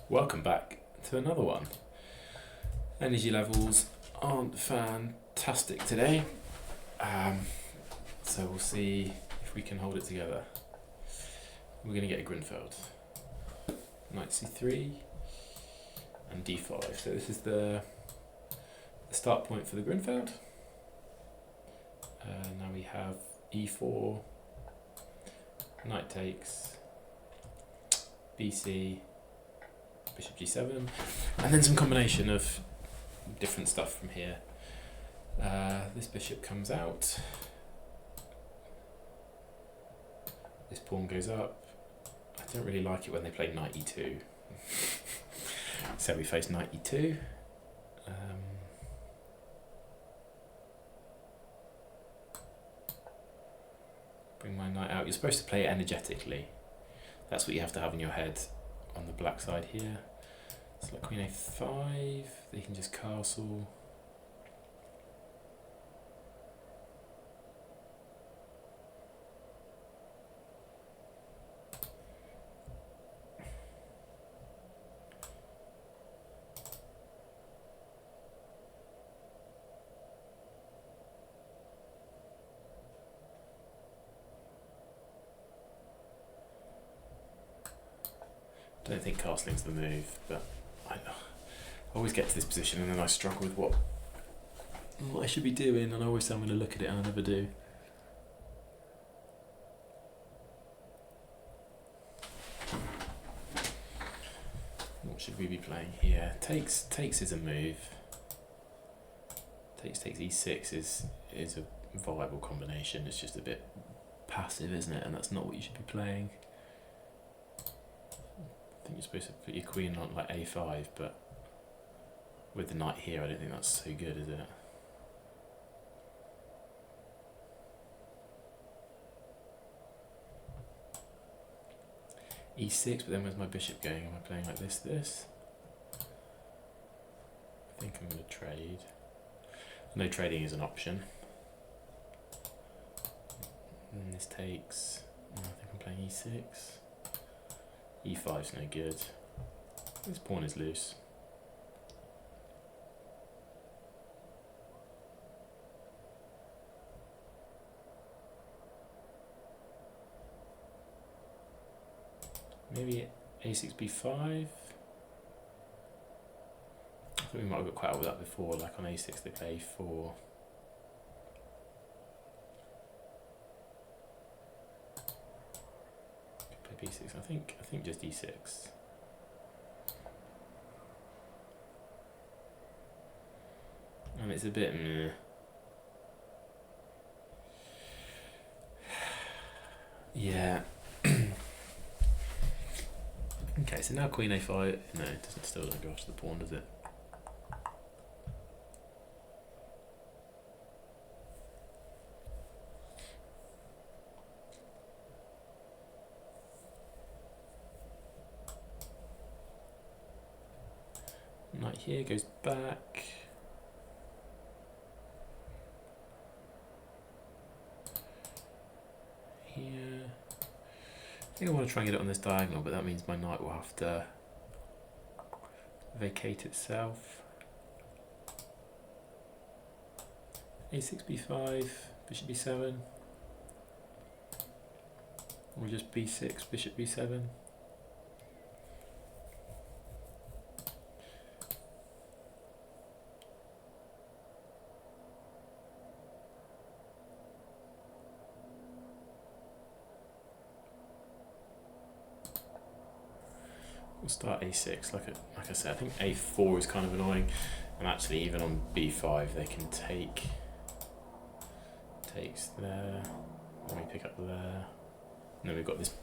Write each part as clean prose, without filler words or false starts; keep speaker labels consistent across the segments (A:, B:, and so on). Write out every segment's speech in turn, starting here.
A: Welcome back to another one. Energy levels aren't fantastic today, so we'll see if we can hold it together. We're going to get a Grünfeld. Knight c3 and d5. So this is the start point for the Grünfeld. Now we have e4, knight takes, bc, bishop g7, and then some combination of different stuff from here. This bishop comes out, this pawn goes up. I don't really like it when they play knight e2, so we face knight e2. Bring my knight out. You're supposed to play it energetically. That's what you have to have in your head on the black side here. So like queen a5, they can just castle. I don't think castling's the move, but I always get to this position and then I struggle with what I should be doing, and I always say I'm going to look at it and I never do. What should we be playing here? Takes is a move. Takes e6 is a viable combination. It's just a bit passive, isn't it? And that's not what you should be playing. I think you're supposed to put your queen on like a5, but with the knight here, I don't think that's so good, is it? e6, but then where's my bishop going? Am I playing like this? I think I'm going to trade. No, trading is an option. And this takes. I think I'm playing e6. e5's no good. This pawn is loose. Maybe a6 b5. I thought we might have got quite out with that before, like on a6 they play a4. Play b6, I think just e6. And it's a bit meh. Yeah. Okay, so now queen a5. No, it still doesn't go after the pawn, does it? Knight here goes back. Here. I think I want to try and get it on this diagonal, but that means my knight will have to vacate itself. a6 b5, bishop b7, or just b6, bishop b7. We'll start a6. Like I said, I think a4 is kind of annoying, and actually even on b5 they can takes there. Let me pick up there. And then we've got this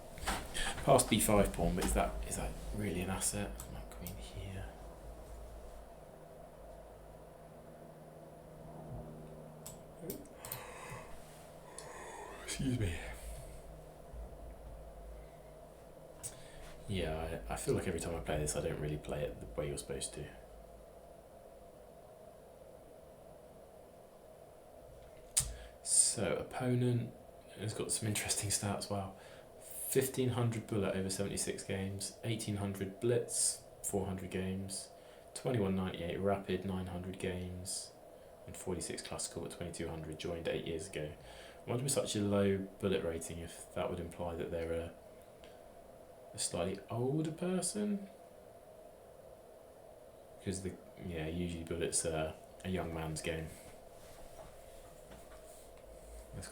A: past b5 pawn, but is that really an asset? My queen here. Excuse me. Yeah, I feel like every time I play this, I don't really play it the way you're supposed to. So, opponent has got some interesting stats. Wow, 1500 bullet over 76 games, 1800 blitz, 400 games, 2198 rapid 900 games, and 46 classical at 2200. Joined 8 years ago. I wonder with such a low bullet rating if that would imply that they're a slightly older person. Because usually bullets are a young man's game.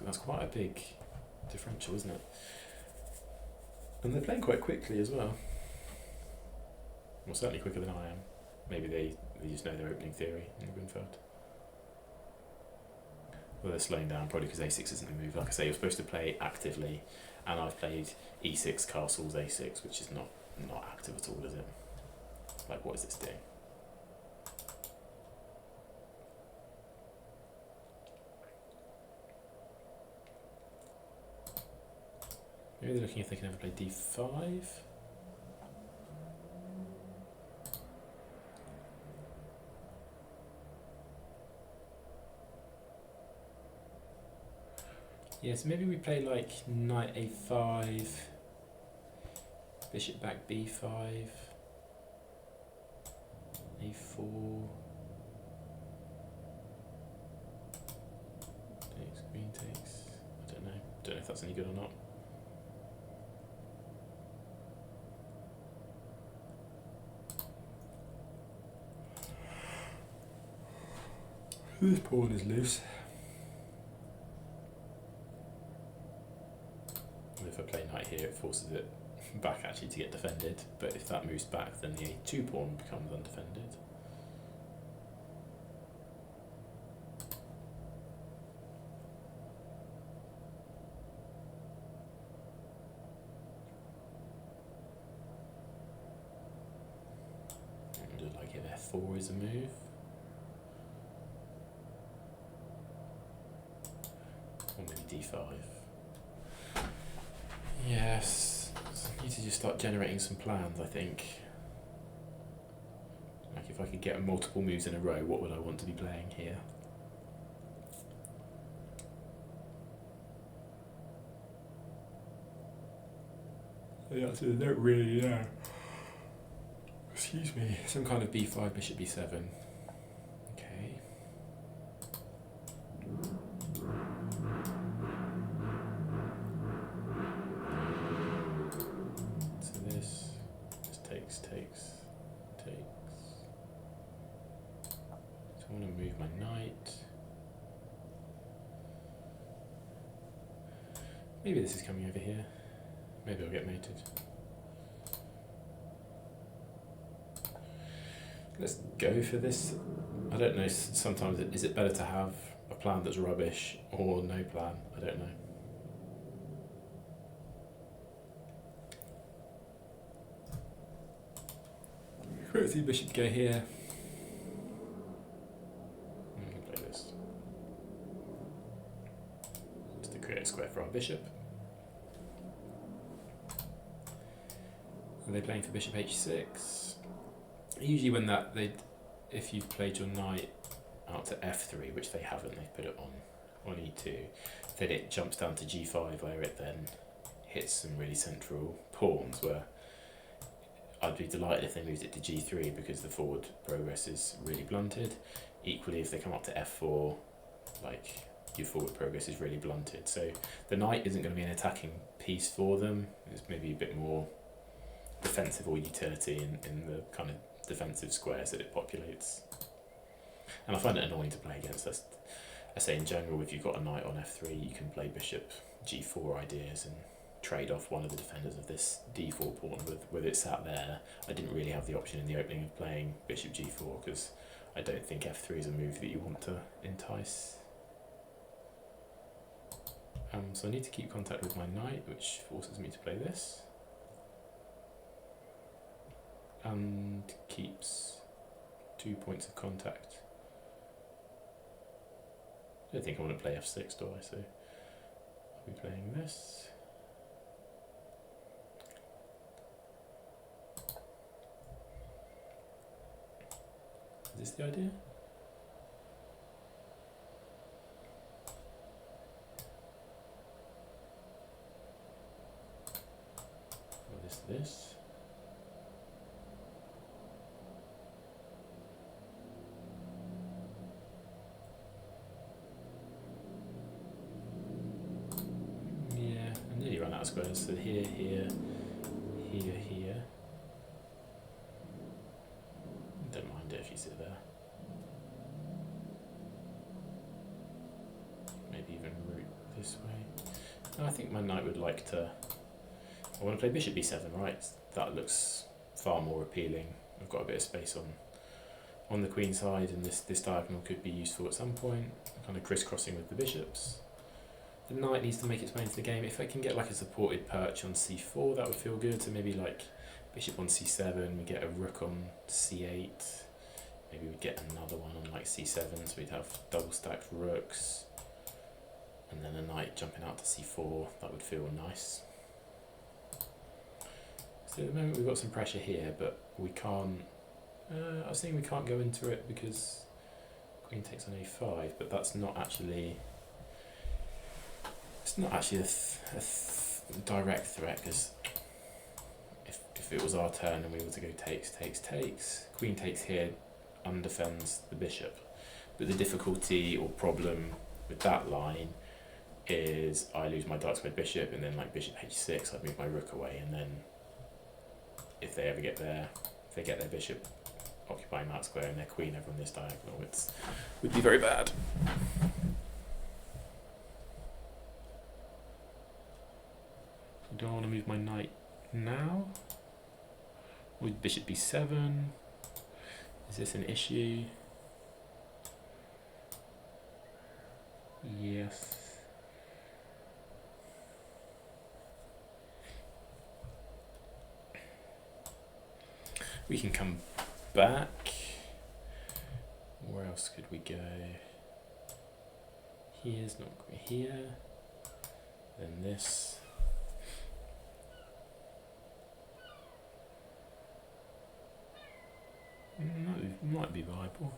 A: That's quite a big differential, isn't it? And they're playing quite quickly as well. Well, certainly quicker than I am. Maybe they just know their opening theory in Grünfeld. Well, they're slowing down probably because a6 isn't the move. Like I say, you're supposed to play actively, and I've played e6, castles, a6, which is not active at all, is it? Like, what is this doing? Maybe they're looking if they can ever play d5. Yes, maybe we play like knight a5, bishop back b5, a4, takes, queen takes. I don't know if that's any good or not. This pawn is loose. If I play knight here, it forces it back actually to get defended, but if that moves back, then the a2 pawn becomes undefended. And like if f4 is a move. Or maybe d5. Yes, I need to just start generating some plans, I think. Like if I could get multiple moves in a row, what would I want to be playing here? The answer is not really know. Excuse me. Some kind of b5, bishop b7. Okay. Takes. So I want to move my knight. Maybe this is coming over here. Maybe I'll get mated. Let's go for this. I don't know, sometimes is it better to have a plan that's rubbish or no plan? I don't know. Let's see bishop go here. We can play this. Just to create a square for our bishop. Are they playing for bishop h6? Usually when if you've played your knight out to f3, which they haven't, they've put it on e2, then it jumps down to g5 where it then hits some really central pawns where I'd be delighted if they moved it to g3 because the forward progress is really blunted. Equally, if they come up to f4, like your forward progress is really blunted. So the knight isn't going to be an attacking piece for them. It's maybe a bit more defensive or utility in the kind of defensive squares that it populates. And I find it annoying to play against us. I say in general, if you've got a knight on f3, you can play bishop g4 ideas and trade off one of the defenders of this d4 pawn with it sat there. I didn't really have the option in the opening of playing bishop g4 because I don't think f3 is a move that you want to entice. So I need to keep contact with my knight, which forces me to play this. And keeps 2 points of contact. I don't think I want to play f6, do I? So I'll be playing this. Is this the idea? What is this? out of squares. So here, here, here, here. Don't mind it if you sit there. Maybe even root this way. No, I think my knight would like to... I want to play bishop b7, right? That looks far more appealing. I've got a bit of space on the queen side, and this diagonal could be useful at some point. Kind of crisscrossing with the bishops. The knight needs to make its way into the game. If I can get like a supported perch on c4, that would feel good. So maybe like bishop on c7, we get a rook on c8. Maybe we'd get another one on like c7, so we'd have double stacked rooks. And then a knight jumping out to c4, that would feel nice. So at the moment we've got some pressure here, but we can't... I was thinking we can't go into it because queen takes on a5, but that's not actually... It's not actually a direct threat, because if it was our turn and we were to go takes, queen takes here undefends the bishop. But the difficulty or problem with that line is I lose my dark squared bishop, and then like bishop h6, I'd move my rook away, and then if they ever get their bishop occupying that square and their queen over on this diagonal, it would be very bad. Do I want to move my knight now? With bishop b7? Is this an issue? Yes. We can come back. Where else could we go? Here's not here. Then this. Might be viable.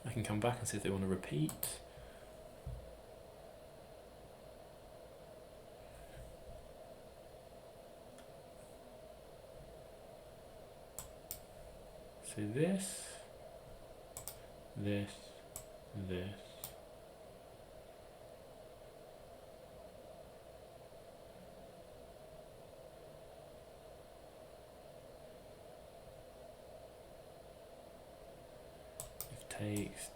A: I can come back and see if they want to repeat. So this. Takes.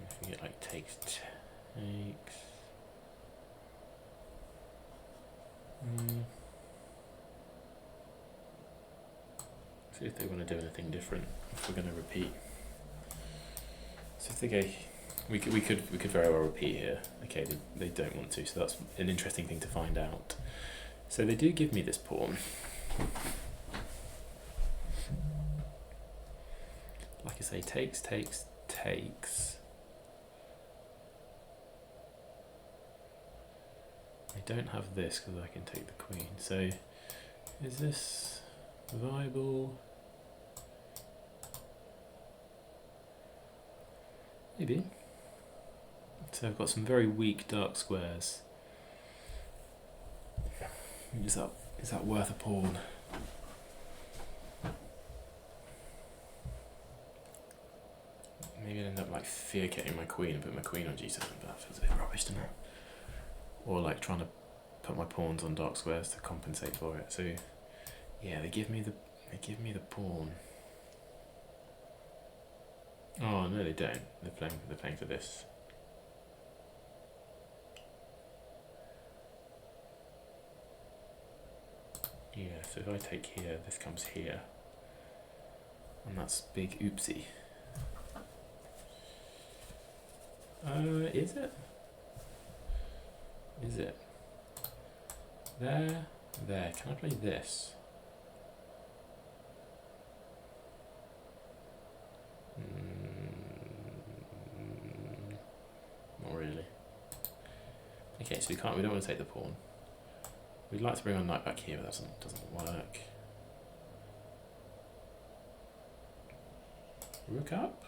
A: If we get like takes. See if they want to do anything different. If we're going to repeat. So if they go, we could very well repeat here. Okay, they don't want to, so that's an interesting thing to find out. So they do give me this pawn. Like I say, takes. I don't have this because I can take the queen. So is this viable? Maybe. So I've got some very weak dark squares. Is that worth a pawn? Maybe I'd end up like fear-kitting my queen and put my queen on g7, but that feels a bit rubbish, doesn't it? Or like trying to put my pawns on dark squares to compensate for it. So yeah, they give me the pawn. Oh no, they don't. They're playing for this. Yeah, so if I take here, this comes here. And that's big oopsie. Is it? Is it? There. Can I play this? Not really. Okay, so we don't want to take the pawn. We'd like to bring our knight back here, but that doesn't work. Rook up?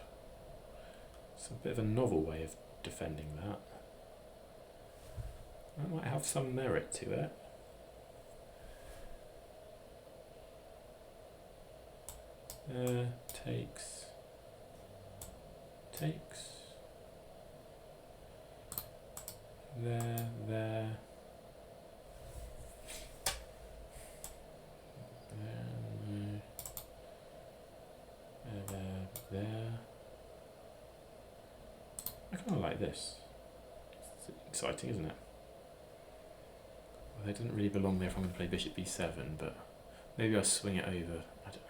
A: It's a bit of a novel way of defending that. That might have some merit to it. Takes. There. There. I kind of like this. It's exciting, isn't it? Well, it doesn't really belong there if I'm going to play bishop b7, but maybe I'll swing it over. I don't know.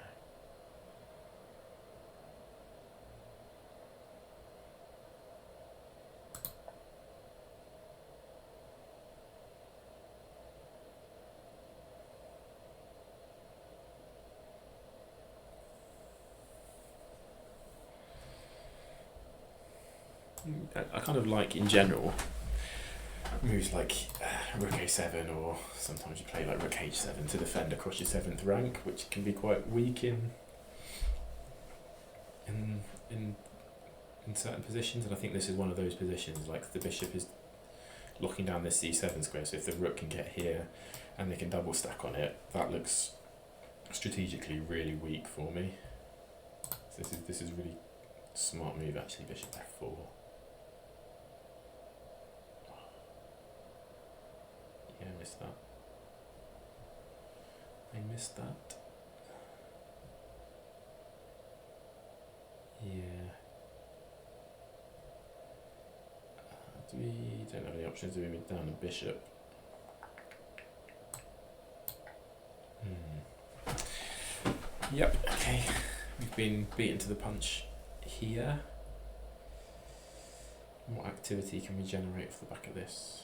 A: I kind of like, in general, moves like rook a7, or sometimes you play like rook h7 to defend across your 7th rank, which can be quite weak in certain positions, and I think this is one of those positions. Like, the bishop is locking down this c7 square, so if the rook can get here and they can double stack on it, that looks strategically really weak for me. So this is a really smart move, actually. Bishop f4. Yeah, I missed that. Yeah. We don't have any options, do we? We're down a bishop. Yep, okay. We've been beaten to the punch here. What activity can we generate off the back of this?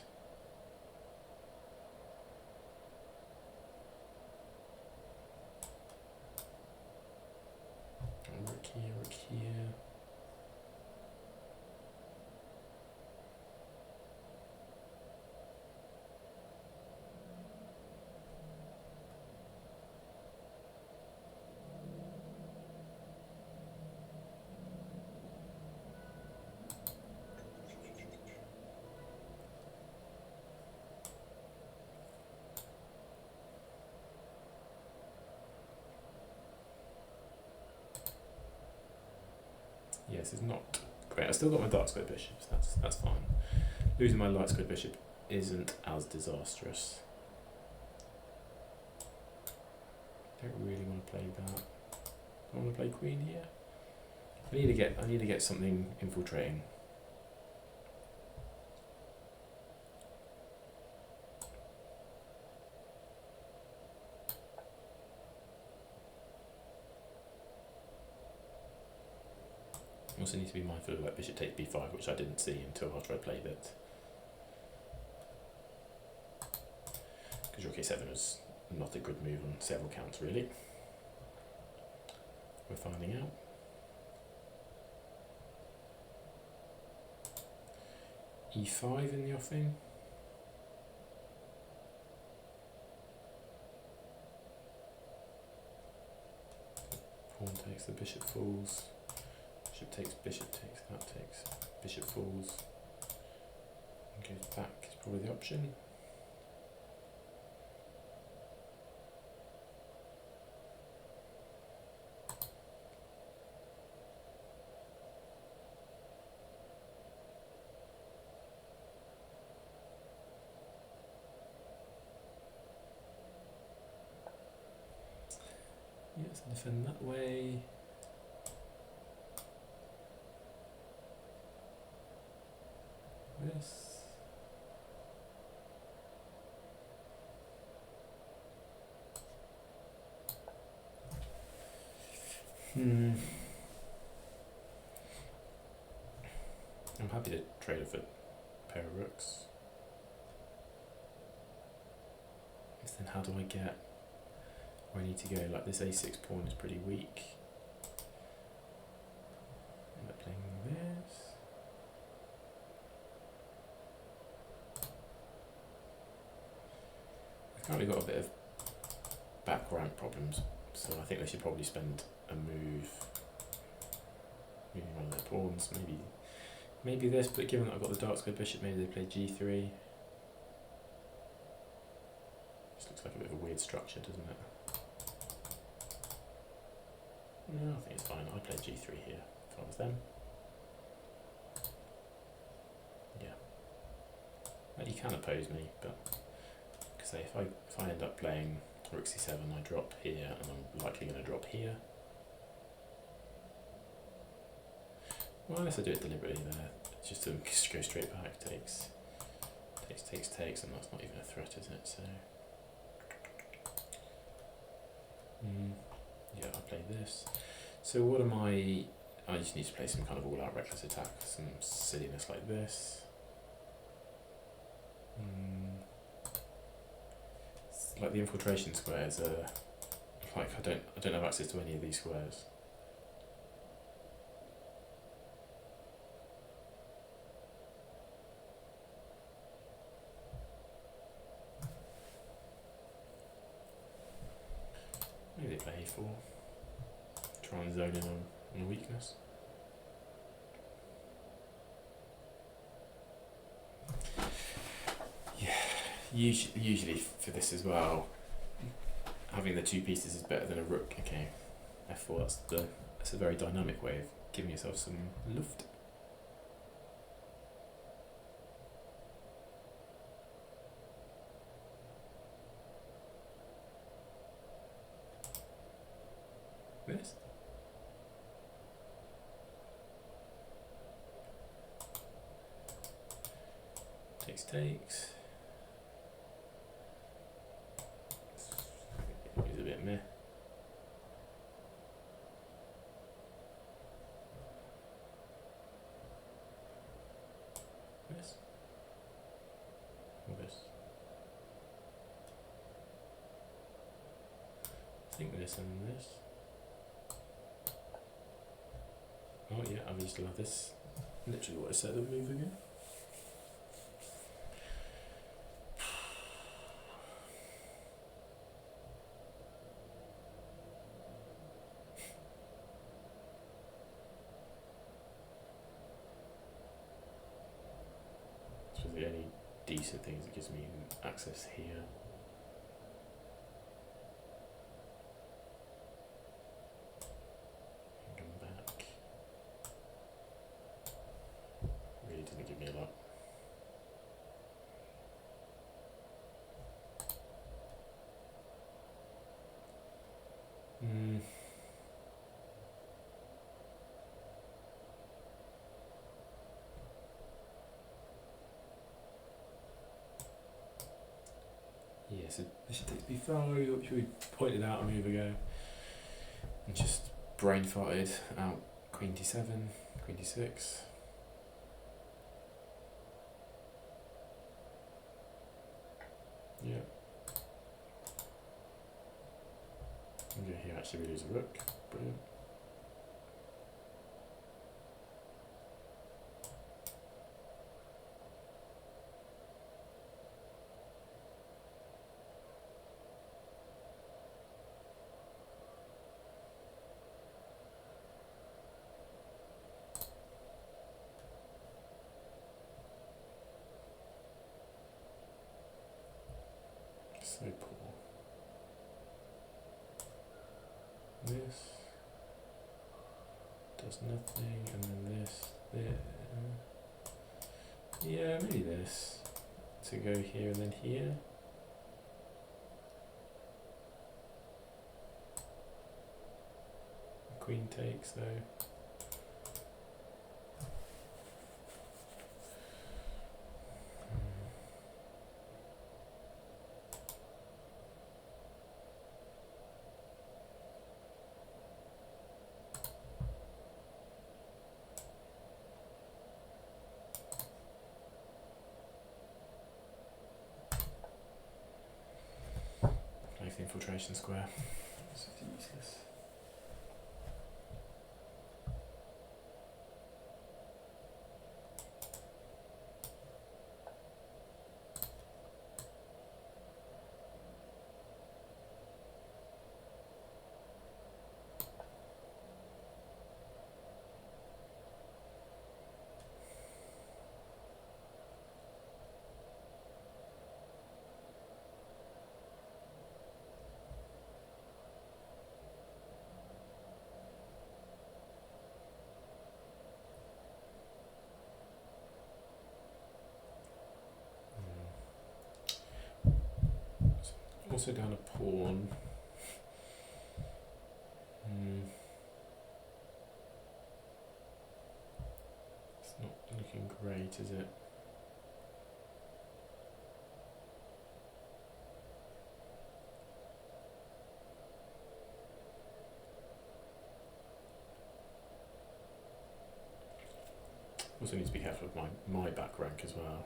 A: Rook here. Yes, it's not great. I still got my dark square bishops. That's fine. Losing my light square bishop isn't as disastrous. Don't really want to play that. I want to play queen here. I need to get something infiltrating. I also need to be mindful of that bishop takes b5, which I didn't see until after I played it. Because rook a7 was not a good move on several counts, really. We're finding out. e5 in the offing. Pawn takes, the bishop falls. Bishop takes, that takes, bishop falls, and goes back is probably the option. Yes, defend that way. This. I'm happy to trade it for a pair of rooks. Then how do I get where I need to go? Like, this a6 pawn is pretty weak. End up playing this. I've currently got a bit of back rank problems, so I think they should probably spend a move moving one of their pawns. Maybe this, but given that I've got the dark square bishop, maybe they play g3. This looks like a bit of a weird structure, doesn't it? No, I think it's fine. I play g3 here if I was them. Yeah. Well, you can oppose me, but because if I end up playing rook c7, I drop here, and I'm likely going to drop here. Well, unless I do it deliberately there, just to go straight back, takes, and that's not even a threat, is it? So, yeah, I play this. So what am I just need to play some kind of all-out reckless attack, some silliness like this. Like the infiltration squares are like I don't have access to any of these squares. Maybe they play a4. Try and zone in on a weakness. Yeah, usually for this as well, having the two pieces is better than a rook. Okay, f4. That's a very dynamic way of giving yourself some luft. This. Takes. It's a bit meh. This. Or this. I think this and this. Oh yeah, I used to love this. Literally what I said a move ago. So the only decent things that gives me access here. And come back. Really doesn't give me a lot. Yeah, so this takes b5, which we pointed out a move ago, and just brain farted out queen d7, queen d6. Yeah. And here actually we lose a rook. Brilliant. So poor. This does nothing, and then this, there. Yeah, maybe this. To go here and then here. Queen takes though. The infiltration square. It's useless. Also down a pawn. It's not looking great, is it? Also need to be careful of my back rank as well.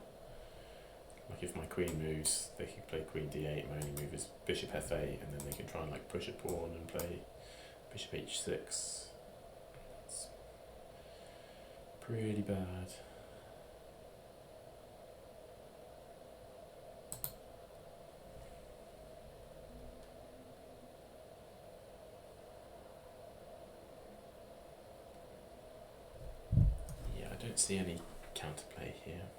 A: Like if my queen moves, they can play queen d8, my only move is bishop f8, and then they can try and like push a pawn and play bishop h6. It's pretty bad. Yeah, I don't see any counterplay here.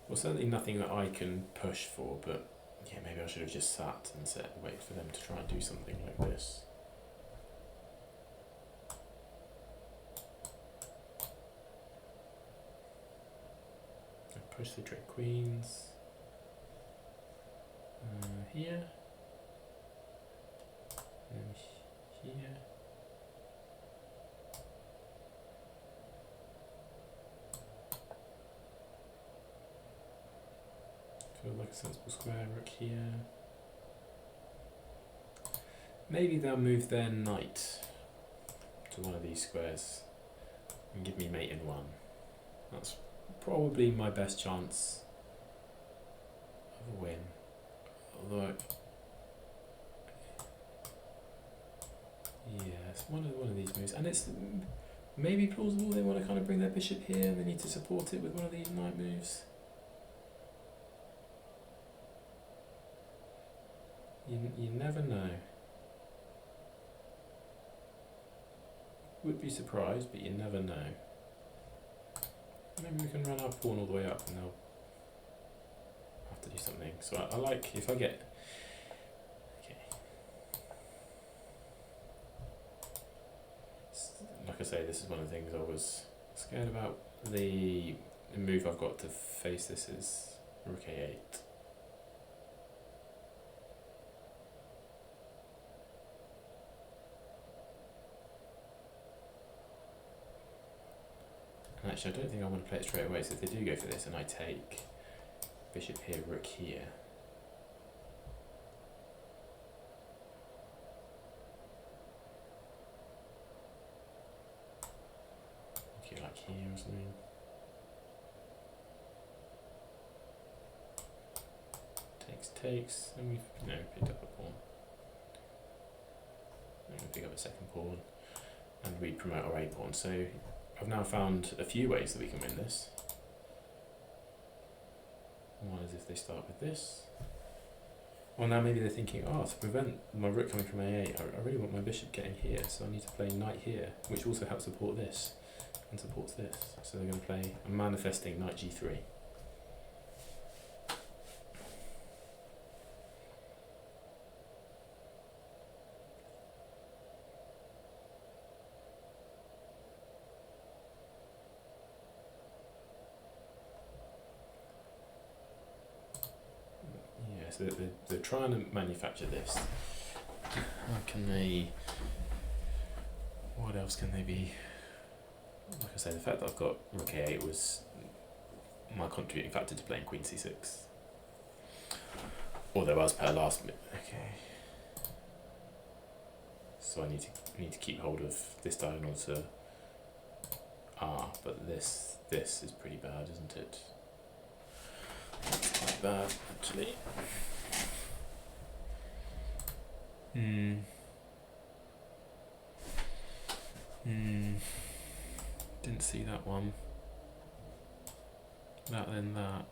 A: Well, certainly nothing that I can push for, but yeah, maybe I should have just sat and wait for them to try and do something like this. I push the trade queens here, and here. Feels like a sensible square, rook here. Maybe they'll move their knight to one of these squares and give me mate in one. That's probably my best chance of a win. Although, yeah, it's one of these moves, and it's maybe plausible they want to kind of bring their bishop here and they need to support it with one of these knight moves. You never know. Would be surprised, but you never know. Maybe we can run our pawn all the way up and they'll have to do something. So I like, if I get... Okay. Like I say, this is one of the things I was scared about. The move I've got to face this is rook a8. Actually, I don't think I want to play it straight away, so if they do go for this and I take bishop here, rook here, okay, like here or something. Takes, and we've picked up a pawn. And we pick up a second pawn, and we promote our A pawn. So I've now found a few ways that we can win this. One is if they start with this. Well, now maybe they're thinking, oh, to prevent my rook coming from A8, I really want my bishop getting here, so I need to play knight here, which also helps support this, and supports this. So they're going to play a manifesting knight g3. So they're trying to manufacture this. How can they... What else can they be? Like I say, the fact that I've got rook a8 was my contributing factor to playing queen c6. Although as per last minute, okay. So I need to keep hold of this diagonal to R, but this is pretty bad, isn't it? It's quite bad, actually. Didn't see that one. That then that.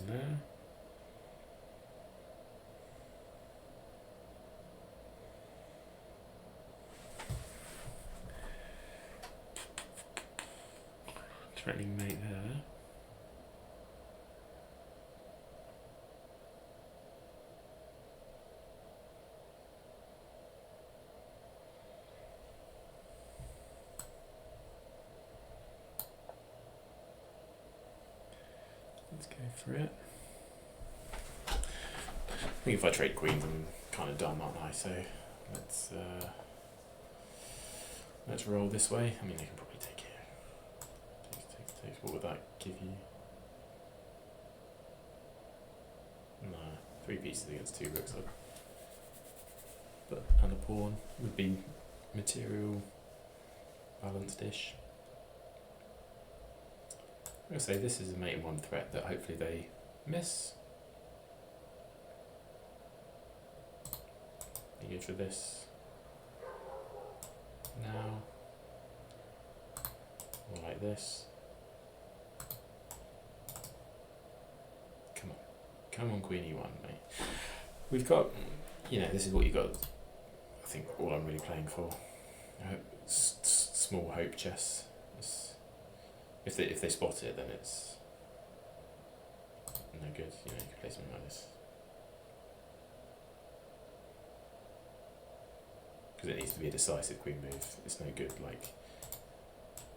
A: There. Threatening mate there. Let's go for it. I think if I trade queens, I'm kind of done, aren't I? So let's roll this way. I mean, they can probably take it. Takes. What would that give you? No, 3 pieces against 2 rooks. But and a pawn would be material balanced-ish. I'm going to say this is a mate in 1 threat that hopefully they miss. You go for this now, or like this. Come on, Queen E1, mate. We've got, this is what you got. I think all I'm really playing for. Small hope chess. If they spot it, then it's no good. You can play something like this. Because it needs to be a decisive queen move. It's no good, like,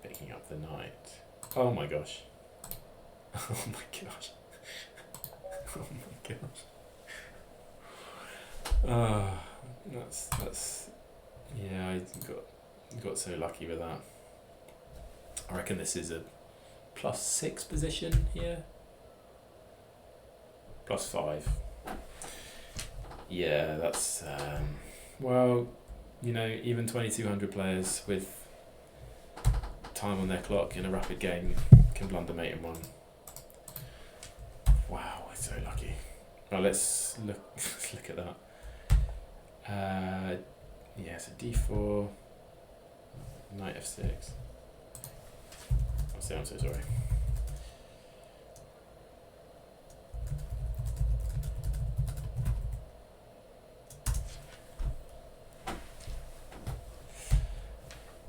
A: picking up the knight. Oh my gosh. Oh my gosh. Oh my gosh. That's yeah, I got so lucky with that. I reckon this is a +6 position here. +5. Yeah, that's well, even 2200 players with time on their clock in a rapid game can blunder mate in 1. Wow, we're so lucky. Well, let's look at that. Yeah, so d4, knight f6. I'm so sorry.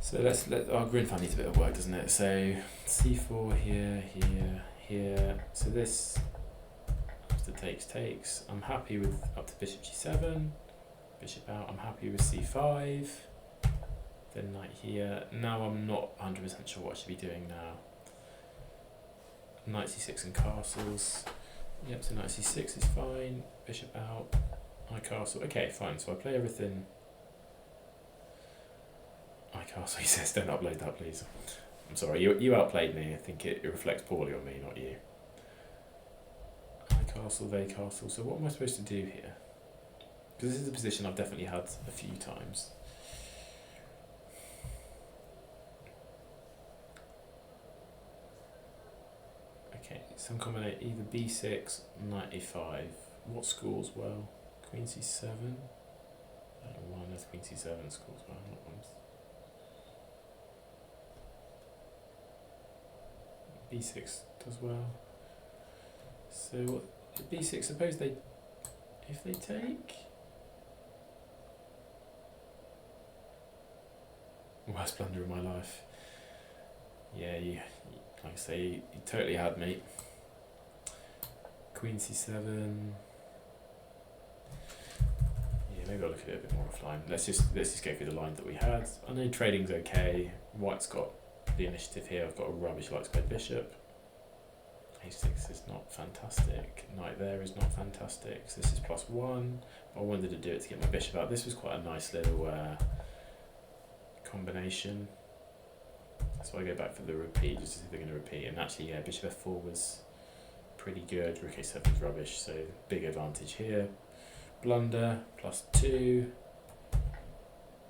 A: So our Grünfeld needs a bit of work, doesn't it? So c4 here, here, here. So this after takes. I'm happy with up to bishop g7, bishop out. I'm happy with c5. Then knight here. Now I'm not 100% sure what I should be doing now. Knight c6 and castles. Yep, so knight c6 is fine. Bishop out. I castle. Okay, fine. So I play everything. I castle. He says, don't upload that, please. I'm sorry. You outplayed me. I think it reflects poorly on me, not you. I castle. They castle. So what am I supposed to do here? Because this is a position I've definitely had a few times. Okay, some combination, either b6, knight a5. What scores well? Queen c7? I don't know why there's queen c7 scores well, not once. b6 does well. So what, b6, suppose if they take? Worst blunder of my life. Yeah, like I say, you totally had me. Queen c7. Yeah, maybe I'll look at it a bit more offline. Let's just go through the lines that we had. I know trading's okay. White's got the initiative here. I've got a rubbish light squared bishop. a6 is not fantastic. Knight there is not fantastic. So this is +1. I wanted to do it to get my bishop out. This was quite a nice little combination. So I go back for the repeat just to see if they're going to repeat. And actually, yeah, bishop f4 was pretty good. Rook a7 is rubbish, so big advantage here. Blunder, +2.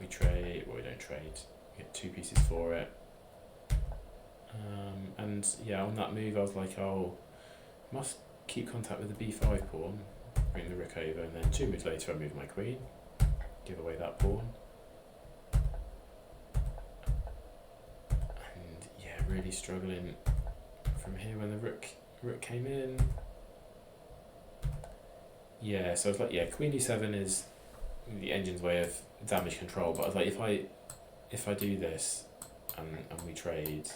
A: We trade, well, we don't trade. We get 2 pieces for it. And yeah, on that move, I was like, oh, must keep contact with the b5 pawn, bring the rook over, and then 2 moves later, I move my queen, give away that pawn. Really struggling from here when the rook came in. Yeah, so I was like, yeah, queen d7 is the engine's way of damage control, but I was like, if I do this and we trade,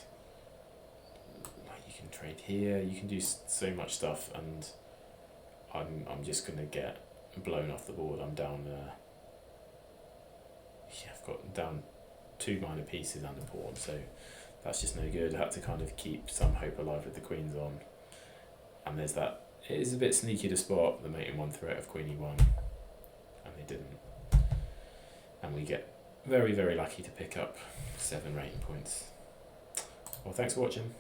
A: like, you can trade here, you can do so much stuff, and I'm just gonna get blown off the board. I'm down yeah, I've got down 2 minor pieces and a pawn, so that's just no good. I had to kind of keep some hope alive with the queens on. And there's that. It is a bit sneaky to spot the mate in one threat of queen e1, and they didn't. And we get very, very lucky to pick up 7 rating points. Well, thanks for watching.